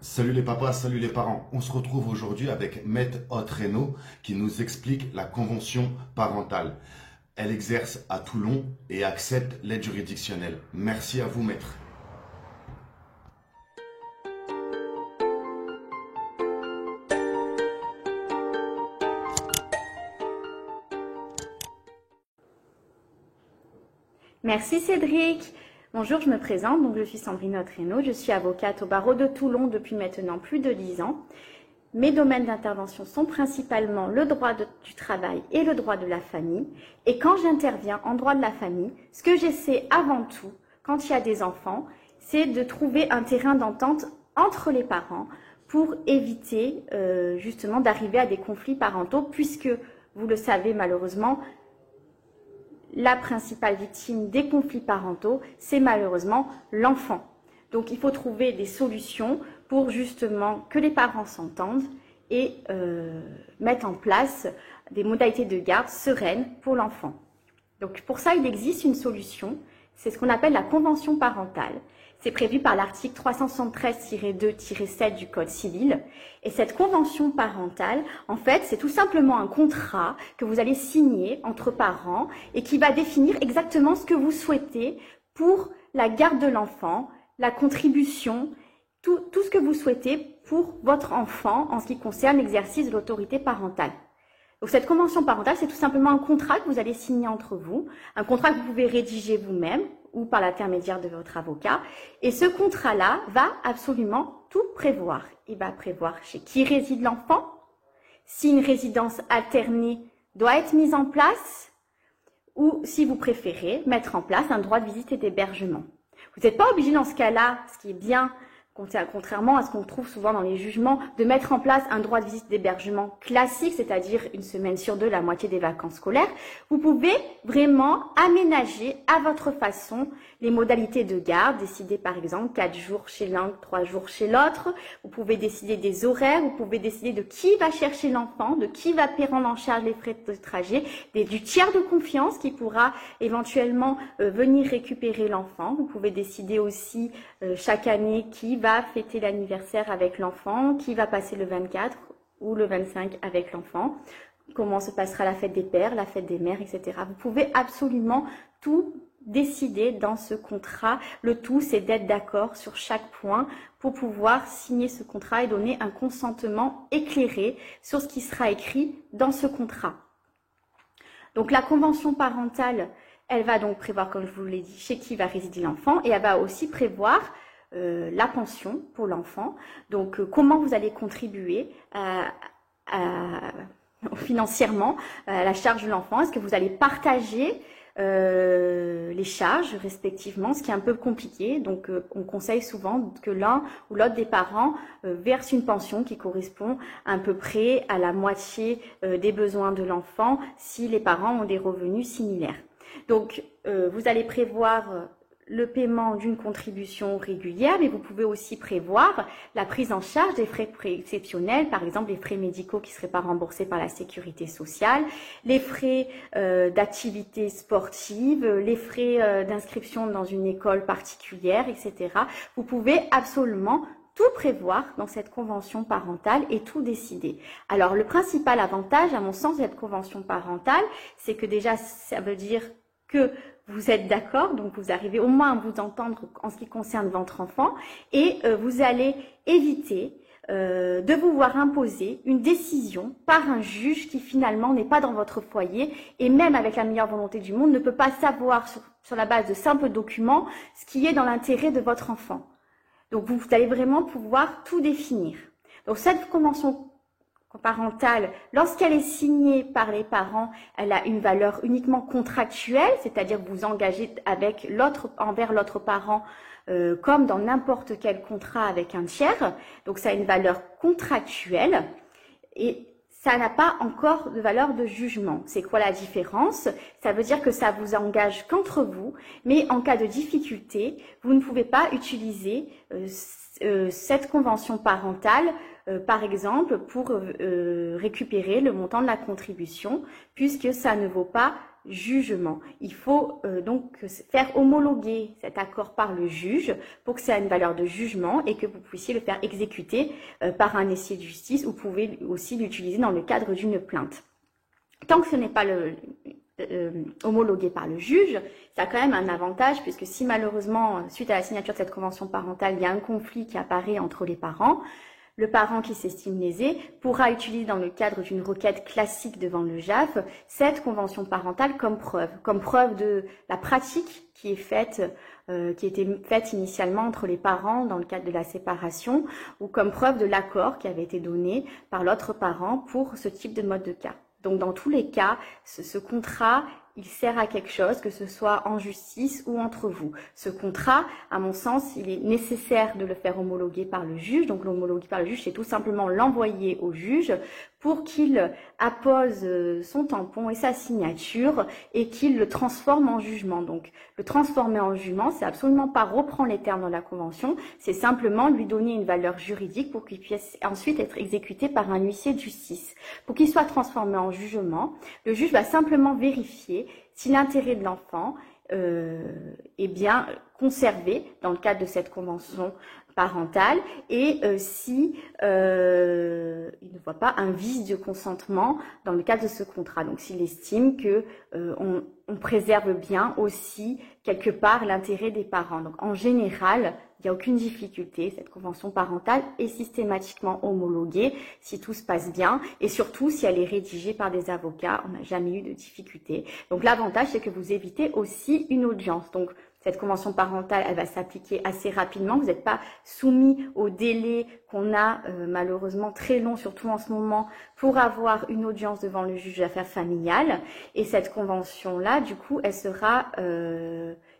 Salut les papas, salut les parents. On se retrouve aujourd'hui avec Maître Autreno qui nous explique la convention parentale. Elle exerce à Toulon et accepte l'aide juridictionnelle. Merci à vous, Maître. Merci Cédric. Bonjour, je me présente, donc je suis Sandrine Autreno, je suis avocate au barreau de Toulon depuis maintenant plus de 10 ans. Mes domaines d'intervention sont principalement le droit du travail et le droit de la famille. Et quand j'interviens en droit de la famille, ce que j'essaie avant tout, quand il y a des enfants, c'est de trouver un terrain d'entente entre les parents pour éviter justement d'arriver à des conflits parentaux, puisque vous le savez malheureusement, la principale victime des conflits parentaux, c'est malheureusement l'enfant. Donc il faut trouver des solutions pour justement que les parents s'entendent et mettre en place des modalités de garde sereines pour l'enfant. Donc pour ça, il existe une solution, c'est ce qu'on appelle la convention parentale. C'est prévu par l'article 373-2-7 du Code civil. Et cette convention parentale, en fait, c'est tout simplement un contrat que vous allez signer entre parents et qui va définir exactement ce que vous souhaitez pour la garde de l'enfant, la contribution, tout ce que vous souhaitez pour votre enfant en ce qui concerne l'exercice de l'autorité parentale. Donc cette convention parentale, c'est tout simplement un contrat que vous allez signer entre vous, un contrat que vous pouvez rédiger vous-même ou par l'intermédiaire de votre avocat. Et ce contrat-là va absolument tout prévoir. Il va prévoir chez qui réside l'enfant, si une résidence alternée doit être mise en place, ou si vous préférez mettre en place un droit de visite et d'hébergement. Vous n'êtes pas obligé dans ce cas-là, ce qui est bien, contrairement à ce qu'on trouve souvent dans les jugements, de mettre en place un droit de visite d'hébergement classique, c'est-à-dire une semaine sur deux, la moitié des vacances scolaires. Vous pouvez vraiment aménager à votre façon les modalités de garde, décider par exemple 4 jours chez l'un, 3 jours chez l'autre. Vous pouvez décider des horaires, vous pouvez décider de qui va chercher l'enfant, de qui va prendre en charge les frais de trajet, du tiers de confiance qui pourra éventuellement venir récupérer l'enfant. Vous pouvez décider aussi chaque année qui va fêter l'anniversaire avec l'enfant, qui va passer le 24 ou le 25 avec l'enfant, comment se passera la fête des pères, la fête des mères, etc. Vous pouvez absolument tout décider dans ce contrat. Le tout, c'est d'être d'accord sur chaque point pour pouvoir signer ce contrat et donner un consentement éclairé sur ce qui sera écrit dans ce contrat. Donc la convention parentale, elle va donc prévoir, comme je vous l'ai dit, chez qui va résider l'enfant, et elle va aussi prévoir la pension pour l'enfant. Donc, comment vous allez contribuer financièrement à la charge de l'enfant? Est-ce que vous allez partager les charges respectivement, ce qui est un peu compliqué. Donc, on conseille souvent que l'un ou l'autre des parents verse une pension qui correspond à peu près à la moitié des besoins de l'enfant si les parents ont des revenus similaires. Donc, vous allez prévoir le paiement d'une contribution régulière, mais vous pouvez aussi prévoir la prise en charge des frais exceptionnels, par exemple les frais médicaux qui ne seraient pas remboursés par la sécurité sociale, les frais d'activité sportive, les frais d'inscription dans une école particulière, etc. Vous pouvez absolument tout prévoir dans cette convention parentale et tout décider. Alors, le principal avantage, à mon sens, de cette convention parentale, c'est que déjà, ça veut dire que vous êtes d'accord, donc vous arrivez au moins à vous entendre en ce qui concerne votre enfant et vous allez éviter de vous voir imposer une décision par un juge qui finalement n'est pas dans votre foyer et même avec la meilleure volonté du monde ne peut pas savoir sur la base de simples documents ce qui est dans l'intérêt de votre enfant. Donc vous allez vraiment pouvoir tout définir. Donc cette convention parentale, lorsqu'elle est signée par les parents, elle a une valeur uniquement contractuelle, c'est-à-dire que vous engagez envers l'autre parent comme dans n'importe quel contrat avec un tiers. Donc ça a une valeur contractuelle et ça n'a pas encore de valeur de jugement. C'est quoi la différence? Ça veut dire que ça vous engage qu'entre vous, mais en cas de difficulté, vous ne pouvez pas utiliser cette convention parentale, par exemple, pour récupérer le montant de la contribution, puisque ça ne vaut pas jugement. Il faut donc faire homologuer cet accord par le juge pour que ça ait une valeur de jugement et que vous puissiez le faire exécuter par un huissier de justice, ou vous pouvez aussi l'utiliser dans le cadre d'une plainte. Tant que ce n'est pas homologué par le juge, ça a quand même un avantage, puisque si malheureusement, suite à la signature de cette convention parentale, il y a un conflit qui apparaît entre les parents, le parent qui s'estime lésé pourra utiliser dans le cadre d'une requête classique devant le JAF cette convention parentale comme preuve de la pratique qui est faite, qui était faite initialement entre les parents dans le cadre de la séparation, ou comme preuve de l'accord qui avait été donné par l'autre parent pour ce type de mode de cas. Donc dans tous les cas, ce contrat, il sert à quelque chose, que ce soit en justice ou entre vous. Ce contrat, à mon sens, il est nécessaire de le faire homologuer par le juge. Donc l'homologuer par le juge, c'est tout simplement l'envoyer au juge pour qu'il appose son tampon et sa signature et qu'il le transforme en jugement. Donc le transformer en jugement, c'est absolument pas reprendre les termes dans la convention, c'est simplement lui donner une valeur juridique pour qu'il puisse ensuite être exécuté par un huissier de justice. Pour qu'il soit transformé en jugement, le juge va simplement vérifier si l'intérêt de l'enfant est bien conservé dans le cadre de cette convention parentale et si il ne voit pas un vice de consentement dans le cadre de ce contrat. Donc s'il estime que on préserve bien aussi quelque part l'intérêt des parents. Donc en général, il n'y a aucune difficulté. Cette convention parentale est systématiquement homologuée si tout se passe bien et surtout si elle est rédigée par des avocats. On n'a jamais eu de difficulté. Donc l'avantage, c'est que vous évitez aussi une audience. Donc cette convention parentale, elle va s'appliquer assez rapidement. Vous n'êtes pas soumis au délai qu'on a malheureusement très long, surtout en ce moment, pour avoir une audience devant le juge d'affaires familiales. Et cette convention-là, du coup, elle sera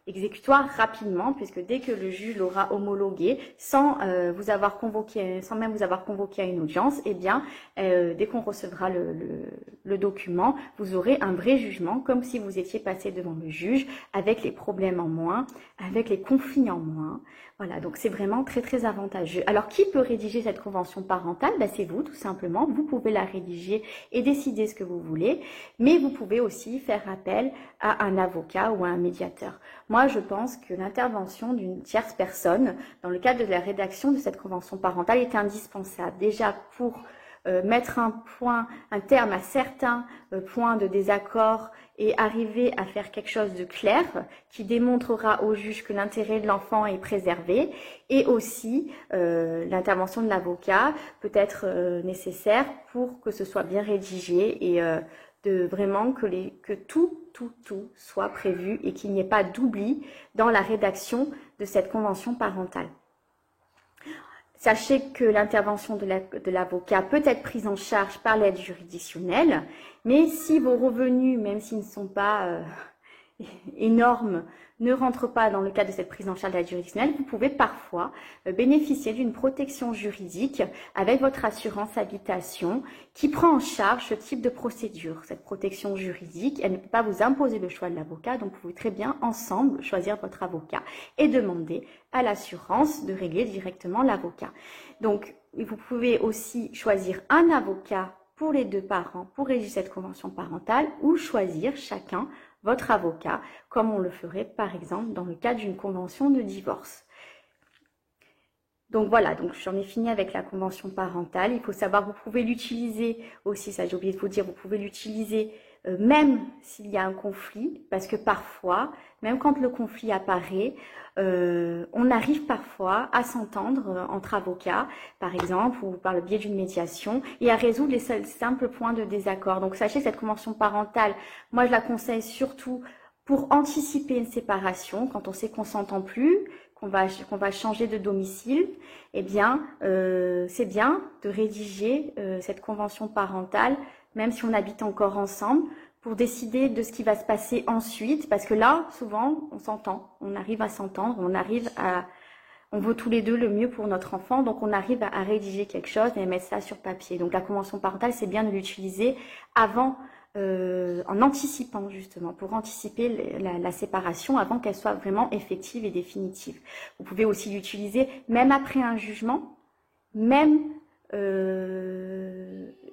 exécutoire rapidement, puisque dès que le juge l'aura homologué, sans même vous avoir convoqué à une audience, eh bien, dès qu'on recevra le document, vous aurez un vrai jugement, comme si vous étiez passé devant le juge, avec les problèmes en moins, avec les conflits en moins. Voilà, donc c'est vraiment très très avantageux. Alors, qui peut rédiger cette convention parentale? Ben, c'est vous, tout simplement. Vous pouvez la rédiger et décider ce que vous voulez, mais vous pouvez aussi faire appel à un avocat ou à un médiateur. Moi, je pense que l'intervention d'une tierce personne dans le cadre de la rédaction de cette convention parentale est indispensable. Déjà pour mettre un terme à certains points de désaccord et arriver à faire quelque chose de clair qui démontrera au juge que l'intérêt de l'enfant est préservé, et aussi l'intervention de l'avocat peut être nécessaire pour que ce soit bien rédigé et de vraiment que tout soit prévu et qu'il n'y ait pas d'oubli dans la rédaction de cette convention parentale. Sachez que l'intervention de l'avocat peut être prise en charge par l'aide juridictionnelle, mais si vos revenus, même s'ils ne sont pas énormes, ne rentrent pas dans le cadre de cette prise en charge de l'aide juridictionnelle, vous pouvez parfois bénéficier d'une protection juridique avec votre assurance habitation qui prend en charge ce type de procédure. Cette protection juridique, elle ne peut pas vous imposer le choix de l'avocat, donc vous pouvez très bien ensemble choisir votre avocat et demander à l'assurance de régler directement l'avocat. Donc, vous pouvez aussi choisir un avocat pour les deux parents pour rédiger cette convention parentale ou choisir chacun votre avocat, comme on le ferait par exemple dans le cadre d'une convention de divorce. Donc voilà, donc j'en ai fini avec la convention parentale. Il faut savoir, vous pouvez l'utiliser aussi, ça j'ai oublié de vous dire, vous pouvez l'utiliser même s'il y a un conflit, parce que parfois, même quand le conflit apparaît, on arrive parfois à s'entendre entre avocats, par exemple, ou par le biais d'une médiation, et à résoudre les simples points de désaccord. Donc sachez que cette convention parentale, moi je la conseille surtout pour anticiper une séparation, quand on sait qu'on s'entend plus, qu'on va changer de domicile, eh bien, c'est bien de rédiger cette convention parentale, même si on habite encore ensemble, pour décider de ce qui va se passer ensuite, parce que là, souvent, on s'entend, on arrive à s'entendre, on veut tous les deux le mieux pour notre enfant, donc on arrive à rédiger quelque chose et à mettre ça sur papier. Donc la convention parentale, c'est bien de l'utiliser avant, en anticipant justement, pour anticiper la séparation avant qu'elle soit vraiment effective et définitive. Vous pouvez aussi l'utiliser même après un jugement, même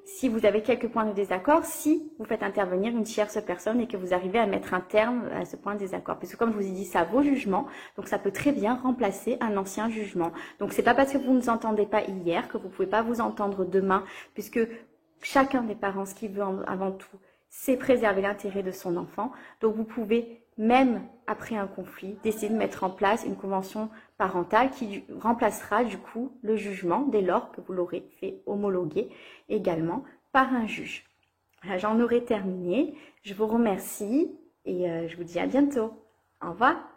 si vous avez quelques points de désaccord, si vous faites intervenir une tierce personne et que vous arrivez à mettre un terme à ce point de désaccord. Parce que comme je vous ai dit, ça vos jugements, donc ça peut très bien remplacer un ancien jugement. Donc c'est pas parce que vous ne vous entendez pas hier que vous pouvez pas vous entendre demain, puisque chacun des parents, ce qu'il veut avant tout, c'est préserver l'intérêt de son enfant. Donc vous pouvez, même après un conflit, décider de mettre en place une convention parentale qui remplacera du coup le jugement dès lors que vous l'aurez fait homologuer également par un juge. Voilà, j'en aurai terminé. Je vous remercie et je vous dis à bientôt. Au revoir.